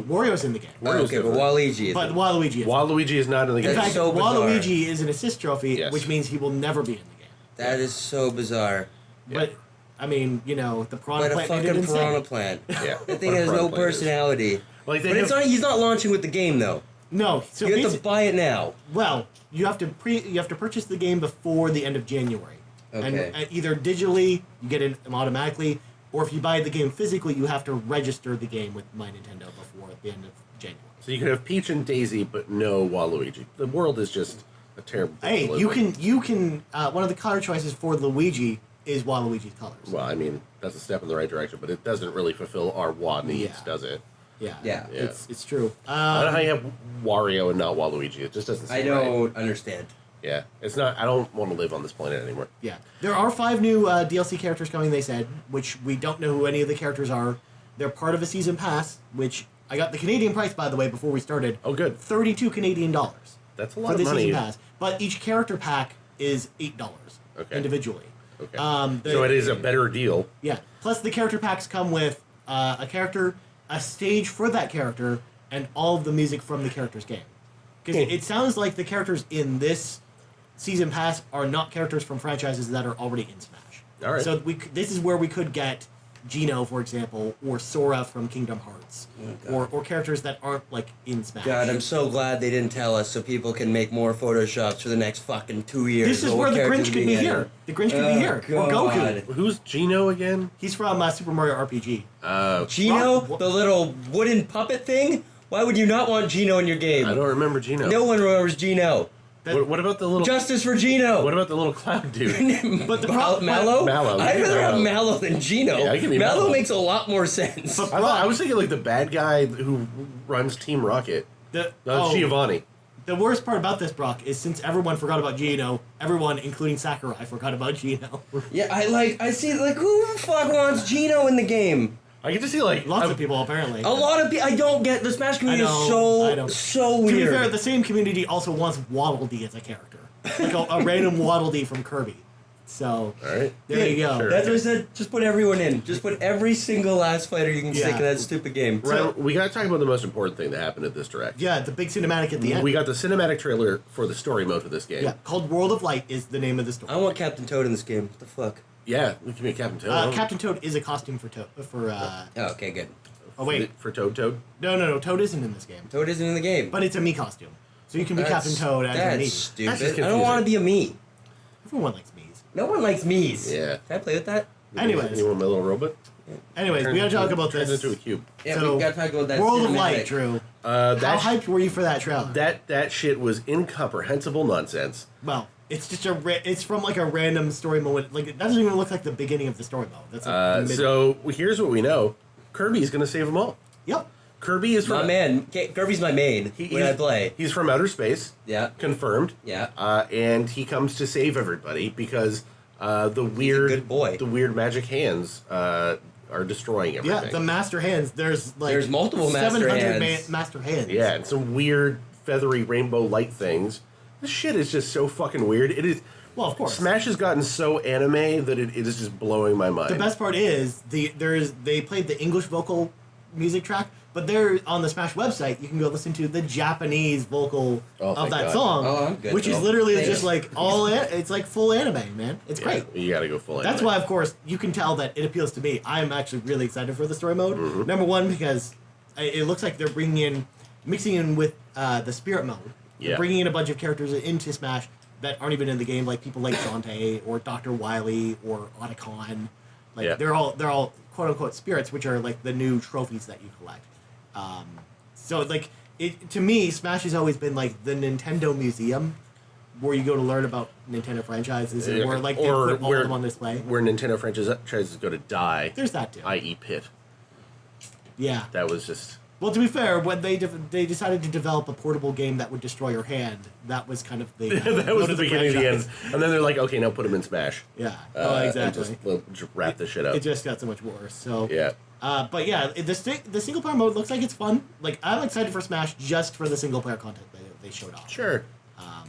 Wario's in the game.
Wario's
Okay, but
different.
Waluigi is.
But Waluigi is.
Waluigi is not in the
In
game.
That's
fact,
so bizarre.
Waluigi is an assist trophy,
Yes.
which means he will never be in the game.
That is so bizarre.
But, I mean, you know, the Piranha
But a
Plant made it
fucking
insane.
piranha plant.
Yeah.
That thing has no
Piranha Plant is.
personality.
Like they
But it's
have-
not. He's not launching with the game though.
No, so
You have to
basi-
buy it now.
well, you have to purchase the game before the end of January.
Okay.
And either digitally, you get it automatically, or if you buy the game physically, you have to register the game with My Nintendo before the end of January.
So you could have Peach and Daisy, but no Waluigi. The world is just a terrible.
Hey,
place.
you can one of the color choices for Luigi is Waluigi's colors.
Well, I mean, that's a step in the right direction, but it doesn't really fulfill our WA needs,
Yeah.
does it?
Yeah,
Yeah.
it's true.
I don't know how you have Wario and not Waluigi. It just doesn't seem
I
right.
don't understand.
Yeah, it's not. I don't want to live on this planet anymore.
Yeah, there are 5 new DLC characters coming. They said, which we don't know who any of the characters are. They're part of a season pass, which I got the Canadian price by the way before we started.
Oh, good.
32 Canadian dollars
That's a
for
lot
the
of money.
season pass. But each character pack is $8
Okay.
individually.
Okay.
The-
So it is a better deal.
Yeah. Plus, the character packs come with a character, a stage for that character, and all of the music from the character's game. Because it sounds like the characters in this season pass are not characters from franchises that are already in Smash.
All right.
So this is where we could get Geno, for example, or Sora from Kingdom Hearts, or characters that aren't like in Smash.
God, I'm so glad they didn't tell us so people can make more photoshops for the next fucking 2 years.
This is
of what
where the
characters
Grinch could
being
be here.
added.
The Grinch could be here, or
God.
Goku.
Who's Gino again?
He's from Super Mario RPG.
Gino,
Rock-
the little wooden puppet thing? Why would you not want Gino in your game?
I don't remember Gino.
No one remembers Gino.
What about the little?
Justice for Gino.
What about the little cloud dude?
But the
Mallow?
Mallow.
I'd rather have
Mallow.
Mallow than Gino.
Yeah, I can be
Mallow
Mallow.
makes a lot more sense.
But-
I was thinking like the bad guy who runs Team Rocket. Giovanni.
The worst part about this, Brock, is since everyone forgot about Gino, everyone, including Sakurai, forgot about Gino.
Yeah, I see, like, who the fuck wants Gino in the game?
I get to see like
Lots of people, apparently.
A lot of people, I don't get, the Smash community
I
is
know.
so
To be
weird.
fair, the same community also wants Waddle Dee as a character. Like a random Waddle Dee from Kirby. So,
All right.
there you go.
Sure.
That's what I said, just put everyone in. Just put every single last fighter you can stick
Yeah.
in that stupid game.
Right, we got to talk about the most important thing that happened at this direct.
Yeah, the big cinematic at the end.
We got the cinematic trailer for the story mode of this game.
Yeah, called World of Light is the name of the story.
I want Captain Toad in this game. What the fuck?
Yeah, we can make Captain Toad.
Captain Toad is a costume for
Oh, okay, good.
oh wait,
For Toad.
no, Toad isn't in this game.
Toad isn't in the game.
But it's a me costume. So you can be
That's-
Captain Toad as a
That's
me.
stupid.
That's just
I don't want to be a me.
Everyone likes me's.
No one likes me's.
Yeah.
Can I play with that?
Anyways.
You want my little robot?
Anyways, we gotta talk about
Turns
this.
into a cube.
Yeah,
So,
we gotta talk about that.
World of
cinematic.
Light, Drew.
That
How hyped were you for that trailer?
that shit was incomprehensible nonsense.
Well, it's just it's from like a random story mode. Like it doesn't even look like the beginning of the story mode. That's like the mid-
So here's what we know: Kirby's gonna save them all.
Yep.
Kirby is
My
from
man, Kirby's my main when I play.
He's from outer space.
Yeah.
Confirmed.
Yeah.
And he comes to save everybody because The weird,
good boy.
The weird magic hands are destroying everything.
Yeah, the master hands. There's
multiple master
700
hands.
master hands.
Yeah, and some weird feathery rainbow light things. This shit is just so fucking weird. It is.
Well, of course.
Smash has gotten so anime that it is just blowing my mind.
The best part is they played the English vocal music track, but they're on the Smash website. You can go listen to the Japanese vocal of that
God.
song,
Oh, I'm good,
which is
Bill.
literally
Thanks.
just like it's like full anime, man. It's great.
You gotta go full
That's
anime.
why, of course, you can tell that it appeals to me. I'm actually really excited for the story mode.
Mm-hmm.
Number one, because it looks like they're mixing in with the spirit mode.
Yeah.
They're bringing in a bunch of characters into Smash that aren't even in the game, like people like Shantae or Dr. Wily or Otacon. Like
Yeah.
they're all quote unquote spirits, which are like the new trophies that you collect. So like to me, Smash has always been like the Nintendo museum, where you go to learn about Nintendo franchises and where like they put all of them on display.
Where Nintendo franchises go to die,
There's that too.
i.e. Pit.
Yeah.
That was just...
Well, to be fair, when they decided to develop a portable game that would destroy your hand, that was kind of the
that was the beginning of the end. And then they're like, okay, now put them in Smash.
Yeah.
And
Exactly.
we'll just wrap this shit up.
It just got so much worse. So
Yeah.
But yeah, the single player mode looks like it's fun. Like I'm excited for Smash just for the single player content they showed off.
Sure.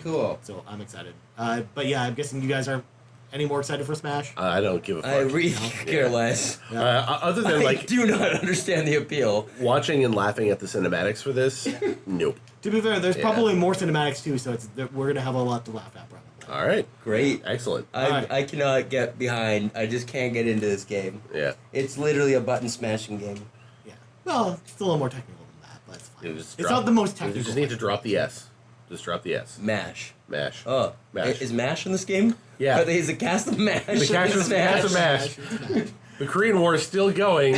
Cool.
So I'm excited. But yeah, I'm guessing you guys aren't any more excited for Smash.
I don't give a fuck.
I really care less.
Other than,
I
like,
do not understand the appeal.
watching and laughing at the cinematics for this, nope.
To be fair, there's
Yeah.
probably more cinematics too, so we're gonna have a lot to laugh at probably.
All right.
Great.
Excellent.
Alright.
I cannot get behind. I just can't get into this game.
Yeah.
It's literally a button smashing game.
Yeah. Well, it's still a little more technical than that, but it's fine.
You just
It's
drop-
not the most
You
technical.
just need to drop the S. Just drop the S.
Mash.
Mash.
Oh,
Mash.
Is Mash in this game?
Yeah.
Is a cast of Mash?
The cast of
Smash.
Mash. The Korean War is still going.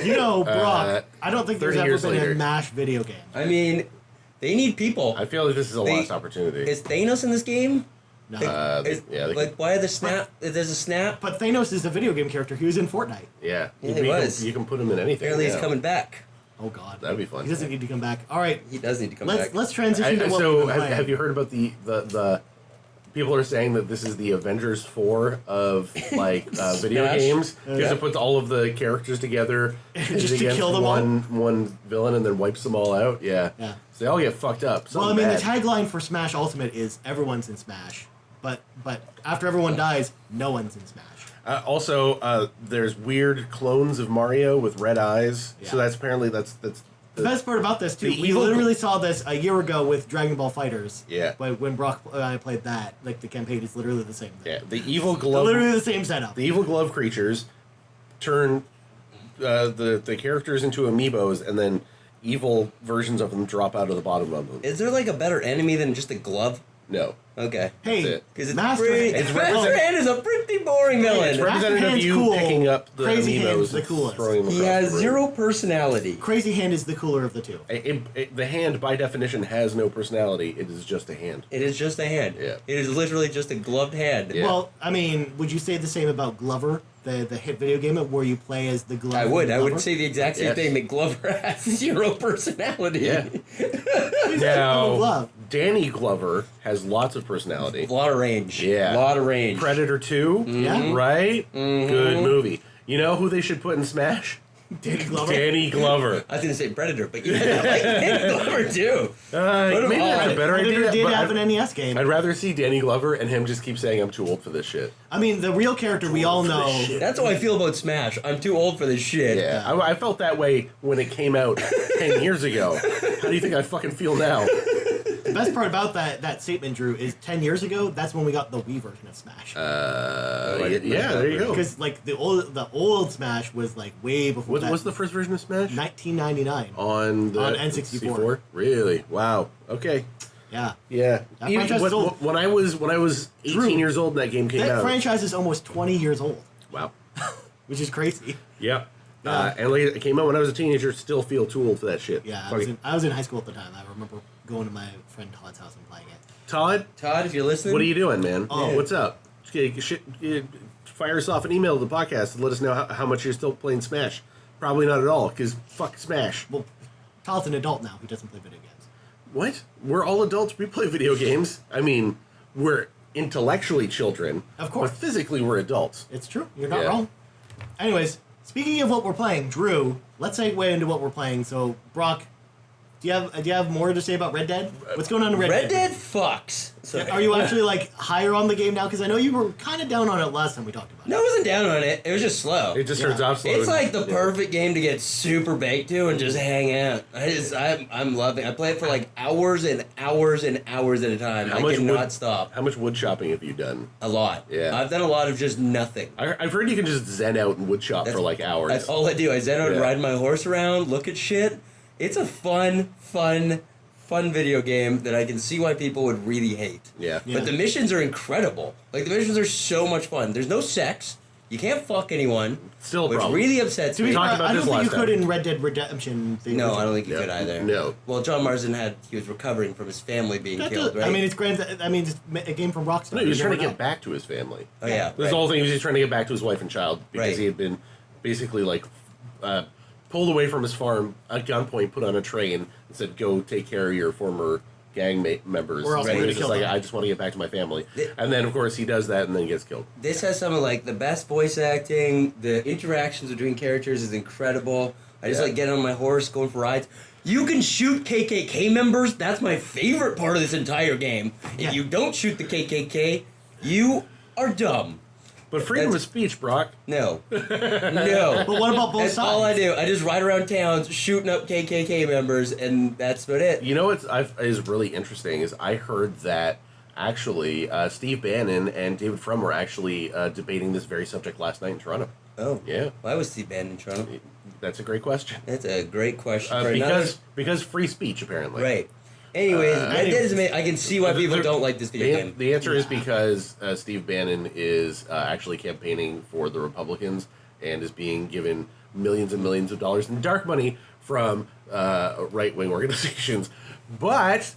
You know, Brock, I don't think there's
30
ever
years
been
later.
a MASH video game.
I mean, they need people.
I feel like this is a lost opportunity.
Is Thanos in this game?
No.
Like, why are the snap? There's a snap.
But Thanos is a video game character. He was in Fortnite.
Yeah.
Yeah, he was.
You can put him in anything.
Apparently, he's
now.
coming back.
Oh God,
That'd be fun.
He doesn't need to come back. All right,
He does need to come back.
let's transition to what
So,
we've been playing.
have you heard about the people are saying that this is the Avengers 4 of like video
Smash?
games because
Yeah.
it puts all of the characters together
Just to
against
kill them all?
one villain and then wipes them all out. Yeah.
Yeah.
So they all get fucked up.
Well, I
Something
mean,
bad.
the tagline for Smash Ultimate is "Everyone's in Smash," but after everyone dies, no one's in Smash.
Also, there's weird clones of Mario with red eyes.
Yeah.
So that's apparently that's
The best part about this too,
the
we
evil-
literally saw this a year ago with Dragon Ball Fighters.
Yeah.
But when Brock and I played that, like the campaign is literally the same thing.
yeah, the evil glove.
Literally the same setup.
The evil glove creatures turn the characters into amiibos, and then evil versions of them drop out of the bottom of them.
Is there like a better enemy than just a glove?
No.
Okay.
Hey,
That's it.
Because it's
Master
pretty.
Hand-
Master Hand is a pretty boring villain.
It's
Master
representative of
Hand's
you
cool.
picking up the
Crazy
amiibos
Hand's the
and
coolest.
throwing them
He
across
has
the room.
zero personality.
Crazy Hand is the cooler of the two.
The hand, by definition, has no personality. It is just a hand.
It is just a hand.
Yeah.
It is literally just a gloved hand.
Yeah.
Well, I mean, would you say the same about Glover, the hit video game where you play as the Glover?
I would. I
Glover?
would say the exact same
Yes.
thing. That Glover has zero personality.
Yeah.
He's a
Now,
glove.
Danny Glover has lots of personality.
A lot of range.
Yeah.
A lot of range.
Predator 2,
Yeah.
right? Good movie. You know who they should put in Smash?
Danny Glover.
Danny Glover.
I was gonna say Predator, but yeah, I like Danny Glover too.
Maybe that's a better
Predator
idea.
did
but
have an NES game.
I'd rather see Danny Glover and him just keep saying I'm too old for this shit.
I mean, the real character we all know.
That's how I feel about Smash. I'm too old for this shit.
Yeah, I felt that way when it came out 10 years ago. How do you think I fucking feel now?
The best part about that statement, Drew, is 10 years ago. That's when we got the Wii version of Smash.
Yeah, there you go.
Because like the old Smash was like way before that.
What's the first version of Smash?
1999.
On the
On N64.
Really? Wow. Okay.
Yeah.
Yeah.
That franchise is old.
When I was 18
Drew,
years old and that game came
That
out.
franchise is almost 20 years old,
Wow.
which is crazy.
Yep.
Yeah.
And like, it came out when I was a teenager. Still feel too old for that shit.
Yeah,
Fucking-
I was in high school at the time. I remember going to my friend Todd's house and playing it.
Todd,
Todd, if you're listening,
what are you doing, man?
Oh.
What's up? Fire us off an email to the podcast and let us know how much you're still playing Smash. Probably not at all, because fuck Smash.
Well, Todd's an adult now. He doesn't play video games.
What? We're all adults. We play video games. I mean, we're intellectually children.
Of course.
But physically we're adults.
It's true. You're not wrong. Anyways, speaking of what we're playing, Drew, let's segue into what we're playing. So, Brock, do you have more to say about Red Dead? What's going on in Red Dead?
Red Dead fucks. So,
Are you actually like higher on the game now? Because I know you were kind of down on it last time we talked about it.
No, I wasn't down on it. It was just slow.
It just turns off slow.
It's like the perfect game to get super baked to and just hang out. I'm loving it. I play it for like hours and hours and hours at a time. I cannot stop.
How much wood chopping have you done?
A lot.
Yeah.
I've done a lot of just nothing.
I've heard you can just zen out and wood chop for like hours.
That's all I do. I zen out and ride my horse around, look at shit. It's a fun video game that I can see why people would really hate.
Yeah.
But the missions are incredible. Like, the missions are so much fun. There's no sex. You can't fuck anyone.
Still a
which
problem.
really upsets me.
talked about
I
this
don't think
last
you could
time.
in Red Dead Redemption.
No, I don't think you could either.
No.
Well, John Marsden he was recovering from his family being killed, right?
I mean, it's a game from Rockstar.
No, he was
You
trying to
never
get back to his family.
Oh, yeah.
This whole thing, he was just trying to get back to his wife and child because
Right.
he had been basically like pulled away from his farm at gunpoint, put on a train, and said, "Go take care of your former gang members."
Or else
And
we're
he
gonna
was just
kill
like,
them.
"I just want to get back to my family." And then, of course, he does that and then gets killed.
This has some of like the best voice acting. The interactions between characters is incredible. I just like getting on my horse, going for rides. You can shoot KKK members. That's my favorite part of this entire game.
Yeah.
If you don't shoot the KKK, you are dumb.
But freedom of speech, Brock.
No. No.
But what about both
That's
sides?
all I do. I just ride around towns shooting up KKK members, and that's about it.
You know what is really interesting is I heard that actually Steve Bannon and David Frum were actually debating this very subject last night in Toronto.
Oh.
Yeah.
Why was Steve Bannon in Toronto?
That's a great question.
That's a great question for another.
Because free speech, apparently.
Right. Anyways, Red Dead is amazing. I can see why people don't like this video game.
The answer is because Steve Bannon is actually campaigning for the Republicans and is being given millions and millions of dollars in dark money from right-wing organizations, but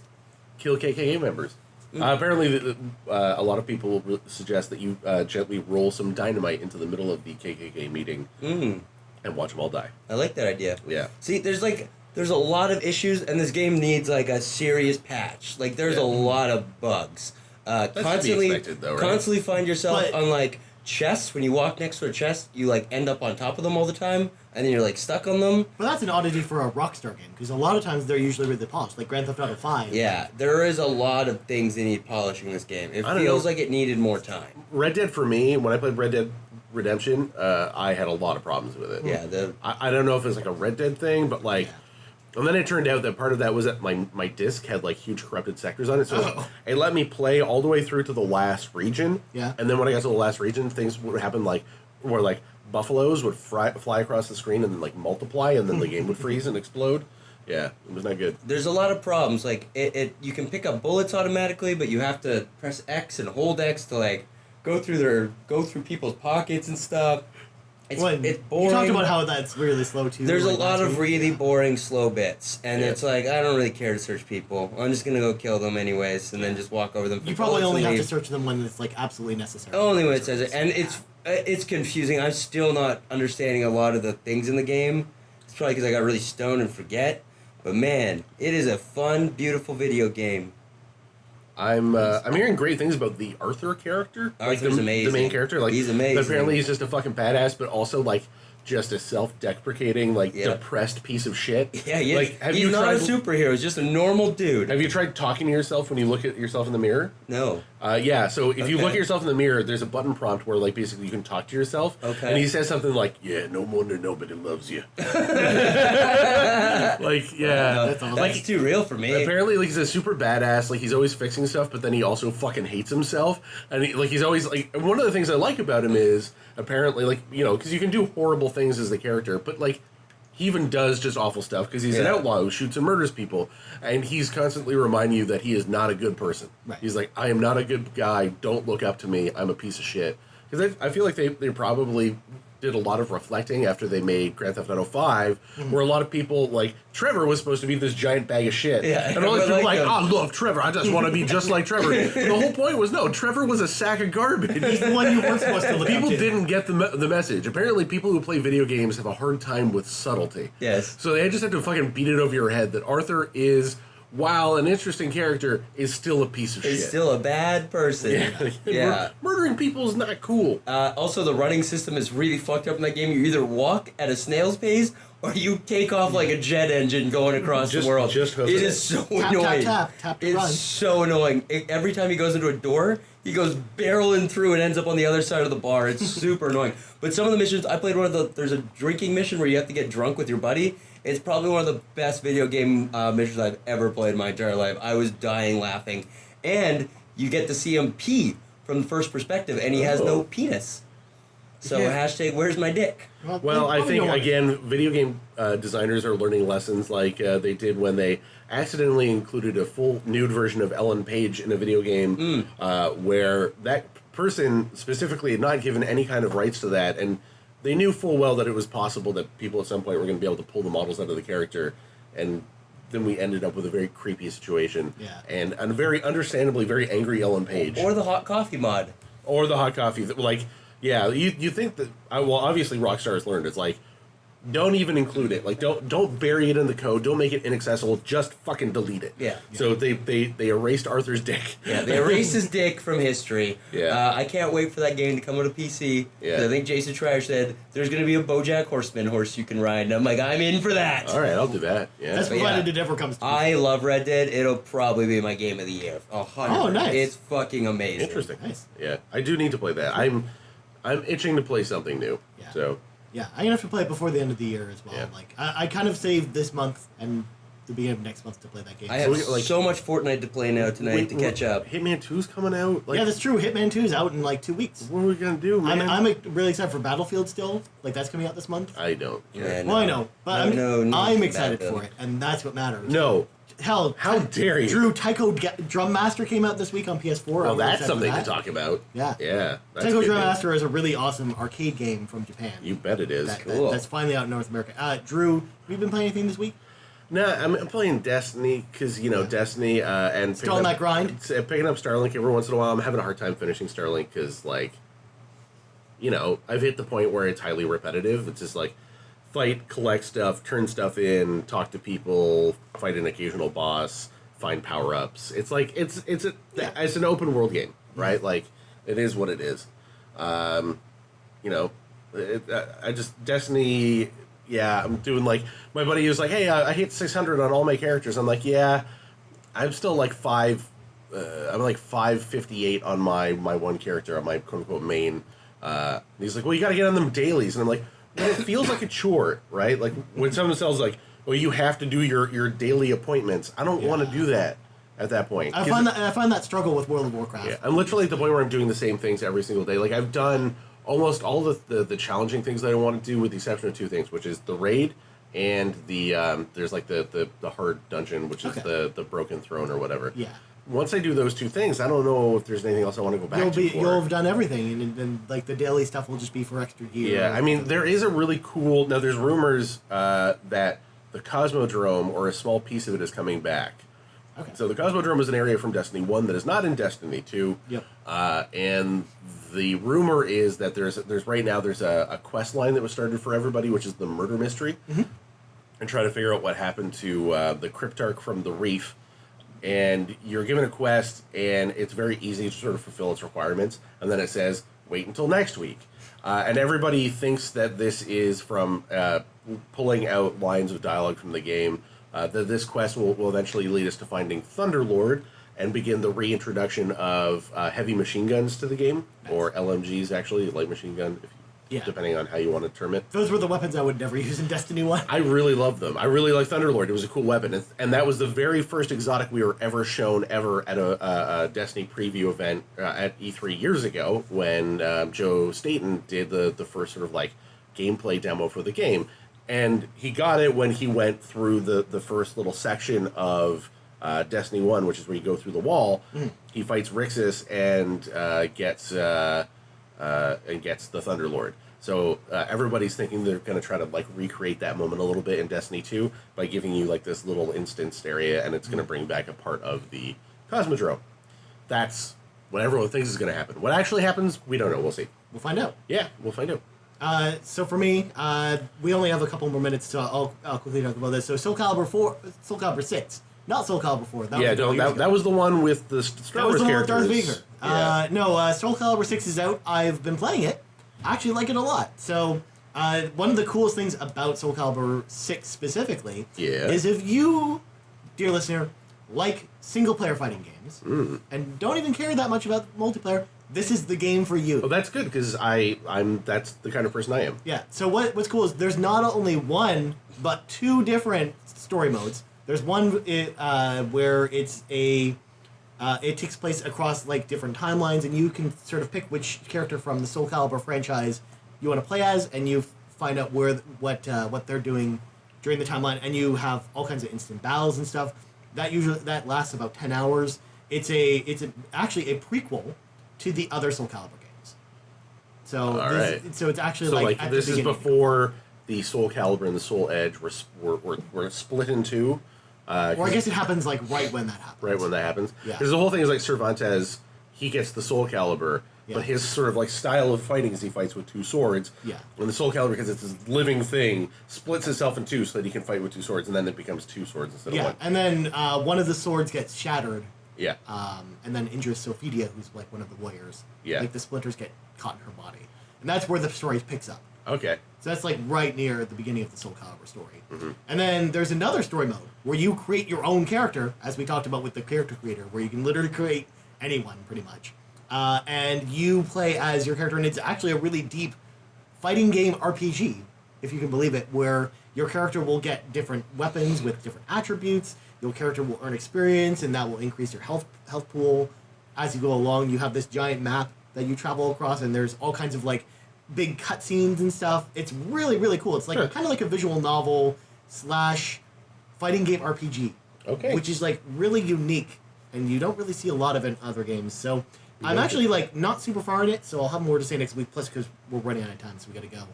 kill KKK members. Apparently, a lot of people suggest that you gently roll some dynamite into the middle of the KKK meeting and watch them all die.
I like that idea.
Yeah.
See, there's a lot of issues, and this game needs like a serious patch. Like, there's a lot of bugs. Constantly,
expected, though, right?
constantly find yourself
But-
on like chests. When you walk next to a chest, you like end up on top of them all the time, and then you're like stuck on them.
But that's an oddity for a Rockstar game, because a lot of times they're usually really polished, like Grand Theft Auto 5.
Yeah, there is a lot of things that need polishing in this game. It
I don't
feels
know.
like it needed more time.
Red Dead for me, when I played Red Dead Redemption, I had a lot of problems with it.
Yeah,
I don't know if it's like a Red Dead thing, but like, and then it turned out that part of that was that my disc had like huge corrupted sectors on it, so it let me play all the way through to the last region.
Yeah.
And then when I got to the last region, things would happen like where like buffaloes would fly across the screen and then like multiply, and then the game would freeze and explode. Yeah, it was not good.
there's a lot of problems. Like you can pick up bullets automatically, but you have to press X and hold X to like go through people's pockets and stuff. It's boring.
You talked about how that's really slow too.
There's a
like,
lot
last
of
week.
really boring slow bits, and
Yeah.
it's like I don't really care to search people. I'm just gonna go kill them anyways, and then just walk over them. For
You probably
bullets
only
and
have to
leave.
search them when it's like absolutely necessary.
Only when it says it, and it's confusing. I'm still not understanding a lot of the things in the game. It's probably because I got really stoned and forget. But man, it is a fun, beautiful video game.
I'm hearing great things about the Arthur character.
Arthur's
the
amazing.
main character. Like
He's amazing.
Apparently, he's just a fucking badass, but also like just a self-deprecating, like
Yeah.
depressed piece of shit.
Yeah, he is.
Like, have
He's
you
not
tried?
a superhero. He's just a normal dude.
Have you tried talking to yourself when you look at yourself in the mirror?
No.
Yeah, so if you
Okay.
look at yourself in the mirror, there's a button prompt where, like, basically you can talk to yourself.
Okay.
And he says something like, "Yeah, no wonder nobody loves you." Like, yeah.
That's awesome.
That's too real for me.
Apparently, like, he's a super badass. Like, he's always fixing stuff, but then he also fucking hates himself. And he's always like. One of the things I like about him is apparently, like, you know, because you can do horrible things as the character, but like, he even does just awful stuff because he's an
Yeah.
outlaw who shoots and murders people, and he's constantly reminding you that he is not a good person.
Right.
He's like, I am not a good guy. Don't look up to me. I'm a piece of shit. Because I feel like they probably did a lot of reflecting after they made Grand Theft Auto 5, where a lot of people, like, Trevor was supposed to be this giant bag of shit.
Yeah,
and all these people
everyone
were like,
liked him.
I love Trevor, I just want to be just like Trevor. And the whole point was, no, Trevor was a sack of garbage.
He's the one you weren't supposed to look
People
up to.
didn't get the message. Apparently, people who play video games have a hard time with subtlety.
Yes.
So they just have to fucking beat it over your head that Arthur is while an interesting character, is still a piece of shit.
He's still a bad person. Yeah.
Murdering people is not cool.
Also, the running system is really fucked up in that game. You either walk at a snail's pace or you take off like a jet engine going across the world.
Just
it is so annoying.
Tap to
it's
run.
so annoying. Every time he goes into a door, he goes barreling through and ends up on the other side of the bar. It's super annoying. But some of the missions, I played there's a drinking mission where you have to get drunk with your buddy. It's probably one of the best video game missions I've ever played in my entire life. I was dying laughing. And you get to see him pee from the first perspective, and he has no penis. So hashtag where's my dick?
Well, I think, again, video game designers are learning lessons like they did when they accidentally included a full nude version of Ellen Page in a video game where that person specifically had not given any kind of rights to that, and they knew full well that it was possible that people at some point were going to be able to pull the models out of the character, and then we ended up with a very creepy situation.
Yeah.
And a very understandably very angry Ellen Page.
Or the hot coffee mod.
Or the hot coffee. Like, yeah, you think that... Well, obviously Rockstar has learned. It's like, don't even include it. Like, don't bury it in the code. Don't make it inaccessible. Just fucking delete it.
Yeah.
So they erased Arthur's dick.
Yeah, they erased his dick from history.
Yeah.
I can't wait for that game to come out of PC.
Yeah.
I think Jason Schreier said there's going to be a BoJack Horseman horse you can ride. And I'm like, I'm in for that.
All right, I'll do that. Yeah.
That's provided it ever comes to me.
I love Red Dead. It'll probably be my game of the year. 100%.
Oh, nice.
It's fucking amazing.
Interesting.
Nice.
Yeah, I do need to play that. I'm itching to play something new.
Yeah.
So...
Yeah, I'm gonna have to play it before the end of the year as well.
Yeah.
Like I kind of saved this month and the beginning of next month to play that game.
I have
like-
so much Fortnite to play now tonight to catch up.
Hitman 2's coming out. Like,
yeah, that's true. Hitman 2 is out in like 2 weeks.
what are we gonna do, man?
I'm really excited for Battlefield still. Like that's coming out this month.
I don't.
Yeah,
Well, I know, but
no,
I'm excited
Battlefield.
for it, and that's what matters.
No.
Hell,
How dare you?
Drew, Taiko Drum Master came out this week on PS4.
Well,
I'm really
that's
excited for
something
that.
to talk about.
Yeah.
Yeah. That's
Taiko
good
Drum
news.
Master is a really awesome arcade game from Japan.
You bet it is.
Cool.
That's finally out in North America. Drew, have you been playing anything this week?
Nah, I'm playing Destiny because Destiny and
Still on that grind?
Picking up Starlink every once in a while. I'm having a hard time finishing Starlink because I've hit the point where it's highly repetitive. It's just like fight, collect stuff, turn stuff in, talk to people, fight an occasional boss, find power ups. It's like it's an open world game, right? Like it is what it is. Destiny. Yeah, I'm doing like my buddy was like, hey, I hit 600 on all my characters. I'm like, yeah, I'm still like 558 on my one character on my quote unquote main. And he's like, well, you got to get on them dailies, and I'm like, well, it feels like a chore, right? Like when someone says like, well, you have to do your daily appointments. I don't want to do that at that point.
I find that struggle with World of Warcraft.
Yeah, I'm literally at the point where I'm doing the same things every single day. Like I've done almost all the challenging things that I want to do, with the exception of two things, which is the raid and the there's like the hard dungeon, which is the broken throne or whatever.
Yeah.
Once I do those two things, I don't know if there's anything else I want to go back to.
You'll have done everything, and then like the daily stuff will just be for extra gear.
Yeah, I mean there is a really cool. Now there's rumors that the Cosmodrome, or a small piece of it, is coming back.
Okay.
So the Cosmodrome is an area from Destiny 1 that is not in Destiny 2.
Yep.
And the rumor is that there's right now there's a quest line that was started for everybody, which is the murder mystery, and try to figure out what happened to the Cryptarch from the Reef. And you're given a quest, and it's very easy to sort of fulfill its requirements, and then it says wait until next week. And everybody thinks that this is from pulling out lines of dialogue from the game. That this quest will eventually lead us to finding Thunderlord and begin the reintroduction of heavy machine guns to the game, or LMGs, actually, light machine gun, depending on how you want to term it.
Those were the weapons I would never use in Destiny 1.
I really love them. I really like Thunderlord. It was a cool weapon. And that was the very first exotic we were ever shown ever at a Destiny preview event at E3 years ago, when Joe Staten did the first sort of like gameplay demo for the game. And he got it when he went through the first little section of Destiny 1, which is where you go through the wall. He fights Rixus and gets the Thunderlord. So everybody's thinking they're going to try to like recreate that moment a little bit in Destiny 2 by giving you like this little instanced area, and it's going to bring back a part of the Cosmodrome. That's what everyone thinks is going to happen. What actually happens, we don't know. We'll see.
We'll find out.
Yeah, we'll find out.
So for me, we only have a couple more minutes, so I'll quickly talk about this. So Soul Calibur 6 Not Soul Calibur 4. That
Yeah,
was
no, that was the one with the Star Wars
that was the one with Darth
characters.
Vader.
Yeah.
No, Soul Calibur 6 is out. I've been playing it. I actually like it a lot. So, one of the coolest things about Soul Calibur 6 specifically is if you, dear listener, like single-player fighting games and don't even care that much about multiplayer, this is the game for you.
Well, that's good because that's the kind of person I am.
Yeah. So what's cool is there's not only one but two different story modes. There's one where it's it takes place across like different timelines, and you can sort of pick which character from the Soul Calibur franchise you want to play as, and you find out what they're doing during the timeline, and you have all kinds of instant battles and stuff. That lasts about 10 hours. It's actually a prequel to the other Soul Calibur games. So so it's actually
So
like
this is before the Soul Calibur and the Soul Edge were split in two.
Or I guess it happens like right when that happens.
Right when that happens.
Yeah.
Because the whole thing is like Cervantes, he gets the Soul Calibur, but his sort of like style of fighting is he fights with two swords.
Yeah.
And the Soul Calibur, because it's this living thing, splits itself in two so that he can fight with two swords, and then it becomes two swords instead of one.
And then one of the swords gets shattered.
Yeah.
And then injures Sophidia, who's like one of the warriors.
Yeah.
Like the splinters get caught in her body. And that's where the story picks up.
Okay.
So that's like right near the beginning of the Soul Calibur story. And then there's another story mode where you create your own character, as we talked about with the character creator, where you can literally create anyone, pretty much. And you play as your character, and it's actually a really deep fighting game RPG, if you can believe it, where your character will get different weapons with different attributes. Your character will earn experience, and that will increase your health pool. As you go along, you have this giant map that you travel across, and there's all kinds of like big cutscenes and stuff. It's really, really cool. It's like kind of like a visual novel / fighting game RPG.
Okay.
Which is like really unique, and you don't really see a lot of it in other games. So I'm actually like not super far in it, so I'll have more to say next week. Plus, because we're running out of time, so we got to go.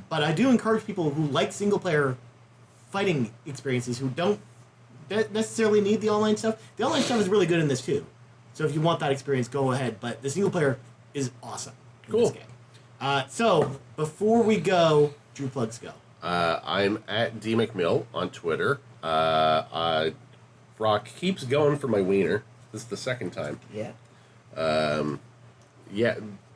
But I do encourage people who like single player fighting experiences who don't necessarily need the online stuff. The online stuff is really good in this too. So if you want that experience, go ahead. But the single player is awesome in this game. So before we go, Drew plugs go.
I'm at D McMill on Twitter. Brock keeps going for my wiener. This is the second time.
Yeah.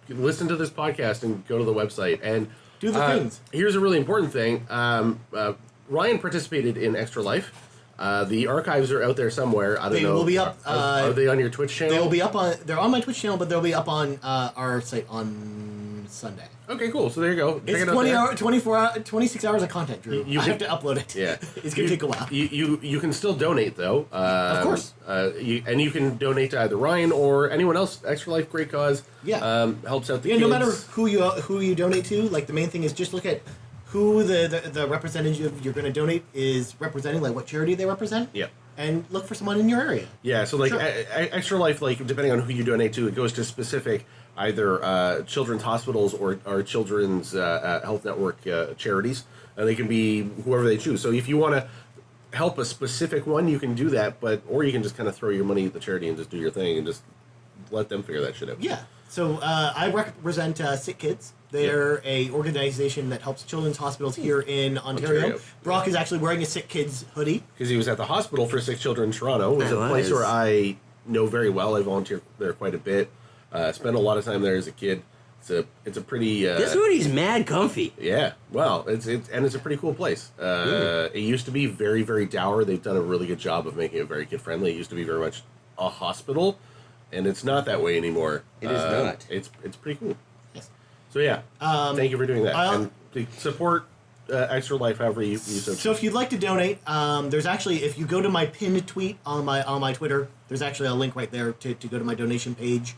Listen to this podcast and go to the website and
do the things.
Here's a really important thing. Ryan participated in Extra Life. The archives are out there somewhere. I don't know. They will
be up.
Are they on your Twitch channel?
They will be up on. They're on my Twitch channel, but they'll be up on our site on Sunday.
Okay, cool. So there you go.
It's 26 hours of content, Drew. I have to upload it.
Yeah,
it's gonna take a while.
You can still donate though.
Of course.
You can donate to either Ryan or anyone else. Extra Life, great cause.
Yeah.
Helps out the
kids.
No
matter who you donate to. Like the main thing is just look at who the representative you're going to donate is representing, like what charity they represent.
Yeah.
And look for someone in your area.
Yeah, so like Extra Life, like depending on who you donate to, it goes to specific either children's hospitals or children's health network charities. They can be whoever they choose. So if you want to help a specific one, you can do that, or you can just kind of throw your money at the charity and just do your thing and just let them figure that shit out.
Yeah. So I represent Sick Kids. They're a organization that helps children's hospitals here in Ontario. Brock is actually wearing a Sick Kids hoodie.
Because he was at the hospital for Sick Children in Toronto. It was a place where I know very well. I volunteer there quite a bit. Spent a lot of time there as a kid. It's a pretty...
this hoodie's mad comfy.
Yeah. Well, it's a pretty cool place. It used to be very, very dour. They've done a really good job of making it very kid-friendly. It used to be very much a hospital, and it's not that way anymore.
It is not.
It's pretty cool. So yeah, thank you for doing that. And support Extra Life however you so.
So if you'd like to donate, there's actually, if you go to my pinned tweet on my Twitter, there's actually a link right there to go to my donation page.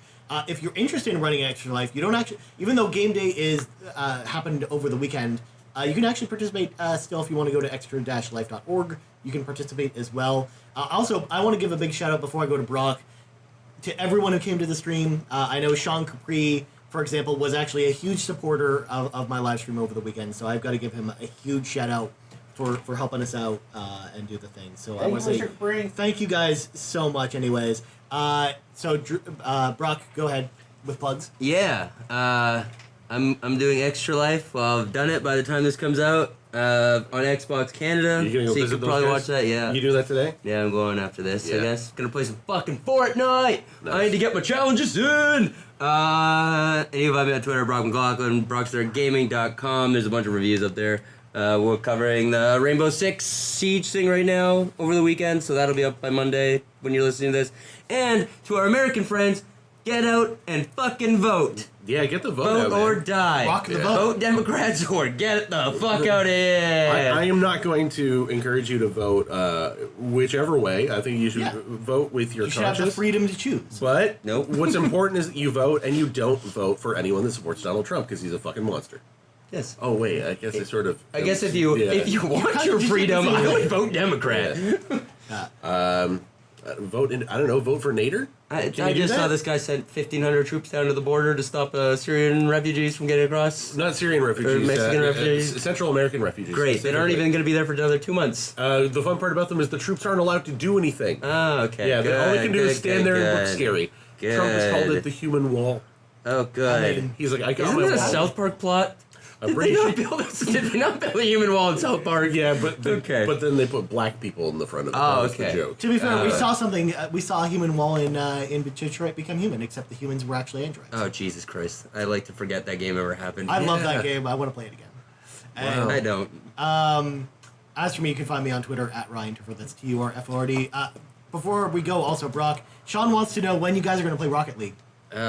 If you're interested in running Extra Life, you don't actually, even though game day is happened over the weekend, you can actually participate still if you want to go to extra-life.org. You can participate as well. Also, I want to give a big shout out before I go to Brock to everyone who came to the stream. I know Sean Capri, for example, was actually a huge supporter of my live stream over the weekend, so I've got to give him a huge shout out for helping us out and do the thing. So I want to say thank you guys so much. Anyways, so Brock, go ahead with plugs.
Yeah, I'm doing Extra Life. Well, I've done it by the time this comes out. on Xbox Canada.
You gonna go
so you
visit
can
those
probably
guys?
watch that, yeah.
You do that today?
Yeah, I'm going after this, I
Yeah.
guess. Gonna play some fucking Fortnite!
Nice.
I need to get my challenges in! And you can find me on Twitter, Brock McLaughlin, BrockStarGaming.com. There's a bunch of reviews up there. We're covering the Rainbow Six Siege thing right now over the weekend, so that'll be up by Monday when you're listening to this. And to our American friends, get out and fucking vote!
Yeah, get the vote
Vote
out,
or
man.
die.
Rock the
Yeah.
vote.
Vote Democrats or get the fuck out of here.
I am not going to encourage you to vote whichever way. I think you should
Yeah.
vote with your
You should have the
conscience.
freedom to choose.
But
Nope.
what's important is that you vote and you don't vote for anyone that supports Donald Trump because he's a fucking monster.
Yes.
Oh wait, I guess I sort of.
I guess if you want
kind
your
of just
freedom,
did the
I
same
would
thing.
vote Democrat.
vote in. I don't know. Vote for Nader.
I
Can you do
just saw
that?
this guy sent 1,500 troops down to the border to stop Syrian refugees from getting across.
Not Syrian refugees.
Mexican refugees?
Central American refugees.
Great, they aren't even going to be there for another 2 months.
The fun part about them is the troops aren't allowed to do anything.
Oh, okay.
Yeah,
good,
all they can do is
good,
stand there and look
good.
scary. Trump has called
Good.
it the human wall.
Oh, good.
I mean,
He's like, I got
Isn't
my
that a
wall.
South Park plot?
I'm
Did
pretty
they
sure.
not build this? Did they not build a human wall in South Park?
Yeah, but
Okay.
but then they put black people in the front of it.
Oh,
That was
okay.
the joke.
To be fair, we saw something. We saw a human wall in Detroit become human, except the humans were actually androids.
Oh, Jesus Christ. I like to forget that game ever happened.
I love that game. I want to play it again. And,
I don't.
As for me, you can find me on Twitter at Ryan Turford. That's TURFORD. Before we go, also Brock, Sean wants to know when you guys are going to play Rocket League. When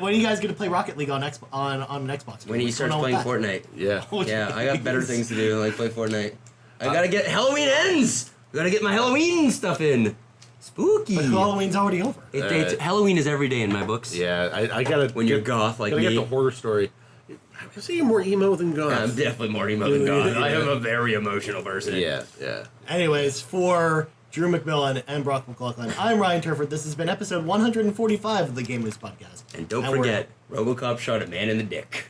are you guys going to play Rocket League on an Xbox?
When he
What's going
starts
on with
playing
that?
Fortnite.
Yeah.
Oh,
Yeah, I got better
jeez.
things to do than like play Fortnite. I gotta get Halloween ends. I gotta get my Halloween stuff in. Spooky.
But Halloween's already over.
Halloween is every day in my books.
Yeah, I gotta.
When you're goth like
gotta
me.
get the horror story. I see you're more emo than goth.
I'm definitely more emo than goth. I am a very emotional person.
Yeah, yeah.
Anyways, for Drew McMillan and Brock McLaughlin, I'm Ryan Turford. This has been episode 145 of the Game News Podcast.
And don't
we're-
forget, RoboCop shot a man in the dick.